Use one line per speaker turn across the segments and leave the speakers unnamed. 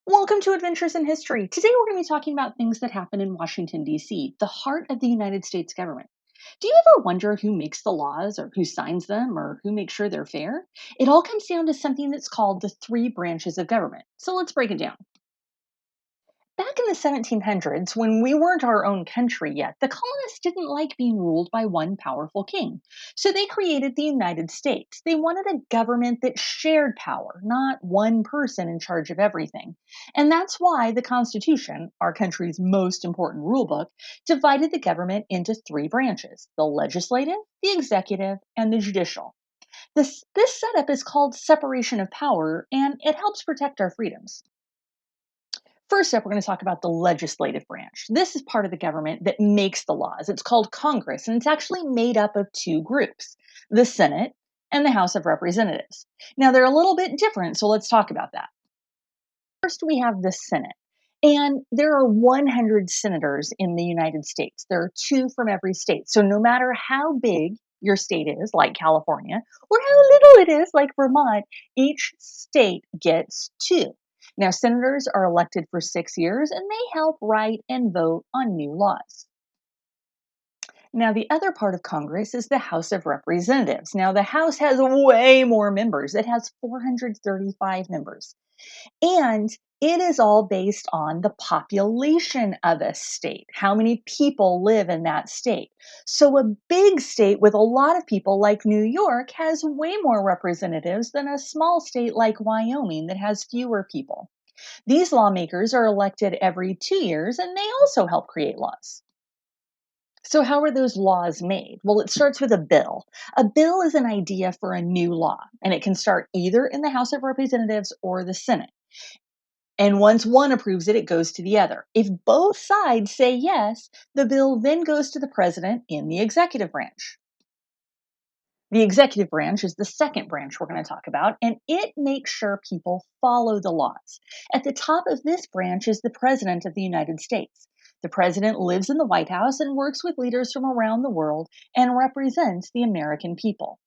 Welcome to Adventures in History. Today we're going to be talking about things that happen in Washington, D.C., the heart of the United States government. Do you ever wonder who makes the laws or who signs them or who makes sure they're fair? It all comes down to something that's called the three branches of government. So let's break it down. Back in the 1700s, when we weren't our own country yet, the colonists didn't like being ruled by one powerful king. So they created the United States. They wanted a government that shared power, not one person in charge of everything. And that's why the Constitution, our country's most important rule book, divided the government into three branches: the legislative, the executive, and the judicial. This setup is called separation of power, and it helps protect our freedoms. First up, we're going to talk about the legislative branch. This is part of the government that makes the laws. It's called Congress, and it's actually made up of two groups: the Senate and the House of Representatives. Now, they're a little bit different, so let's talk about that. First, we have the Senate. And there are 100 senators in the United States. There are two from every state. So no matter how big your state is, like California, or how little it is, like Vermont, each state gets two. Now, senators are elected for 6 years and they help write and vote on new laws. Now, the other part of Congress is the House of Representatives. Now, the House has way more members, it has 435 members. And it is all based on the population of a state, how many people live in that state. So, a big state with a lot of people, like New York, has way more representatives than a small state like Wyoming that has fewer people. These lawmakers are elected every 2 years and they also help create laws. So, how are those laws made? Well, it starts with a bill. A bill is an idea for a new law, and it can start either in the House of Representatives or the Senate. And once one approves it, it goes to the other. If both sides say yes, the bill then goes to the president in the executive branch. The executive branch is the second branch we're going to talk about, and it makes sure people follow the laws. At the top of this branch is the President of the United States. The president lives in the White House and works with leaders from around the world and represents the American people.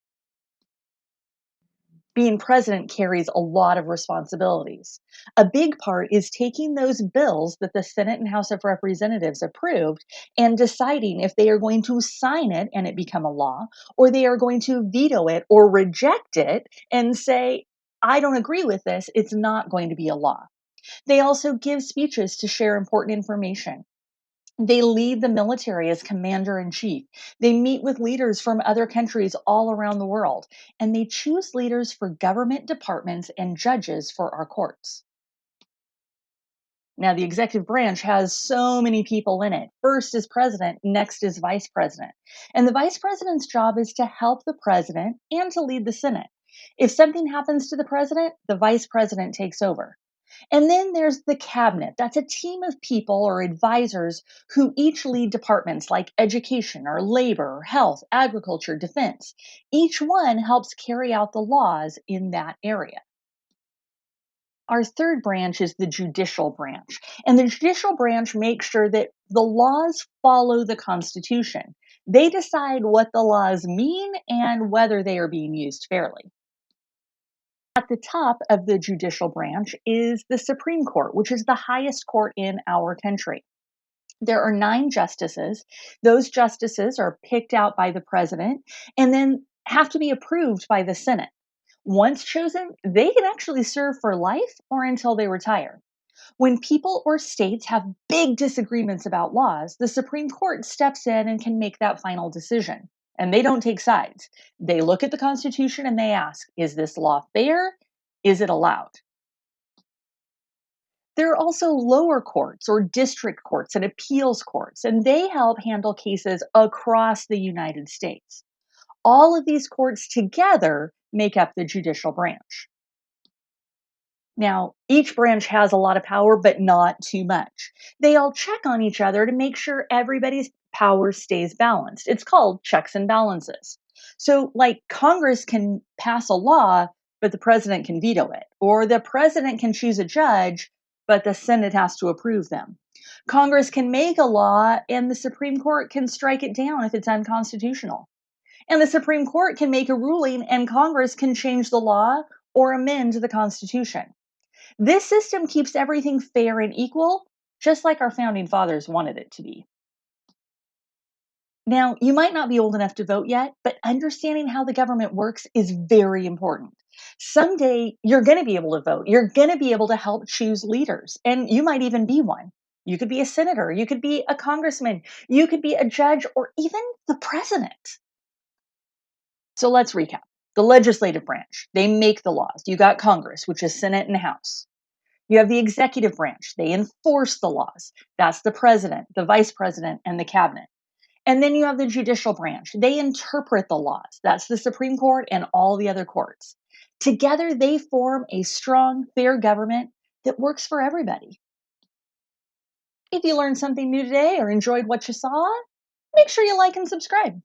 Being president carries a lot of responsibilities. A big part is taking those bills that the Senate and House of Representatives approved and deciding if they are going to sign it and it become a law, or they are going to veto it or reject it and say, I don't agree with this, it's not going to be a law. They also give speeches to share important information. They lead the military as commander in chief. They meet with leaders from other countries all around the world, and they choose leaders for government departments and judges for our courts. Now, the executive branch has so many people in it. First is president, next is vice president. And the vice president's job is to help the president and to lead the Senate. If something happens to the president, the vice president takes over. And then there's the cabinet. That's a team of people or advisors who each lead departments like education or labor, health, agriculture, defense. Each one helps carry out the laws in that area. Our third branch is the judicial branch. And the judicial branch makes sure that the laws follow the Constitution. They decide what the laws mean and whether they are being used fairly. At the top of the judicial branch is the Supreme Court, which is the highest court in our country. There are 9 justices. Those justices are picked out by the president and then have to be approved by the Senate. Once chosen, they can actually serve for life or until they retire. When people or states have big disagreements about laws, the Supreme Court steps in and can make that final decision. And they don't take sides. They look at the Constitution and they ask, is this law fair? Is it allowed? There are also lower courts or district courts and appeals courts, and they help handle cases across the United States. All of these courts together make up the judicial branch. Now, each branch has a lot of power, but not too much. They all check on each other to make sure everybody's power stays balanced. It's called checks and balances. So, like Congress can pass a law, but the president can veto it, or the president can choose a judge, but the Senate has to approve them. Congress can make a law, and the Supreme Court can strike it down if it's unconstitutional. And the Supreme Court can make a ruling, and Congress can change the law or amend the Constitution. This system keeps everything fair and equal, just like our founding fathers wanted it to be. Now, you might not be old enough to vote yet, but understanding how the government works is very important. Someday, you're going to be able to vote. You're going to be able to help choose leaders, and you might even be one. You could be a senator, you could be a congressman, you could be a judge, or even the president. So let's recap. The legislative branch, they make the laws. You got Congress, which is Senate and House. You have the executive branch, they enforce the laws. That's the president, the vice president, and the cabinet. And then you have the judicial branch. They interpret the laws. That's the Supreme Court and all the other courts. Together, they form a strong, fair government that works for everybody. If you learned something new today or enjoyed what you saw, make sure you like and subscribe.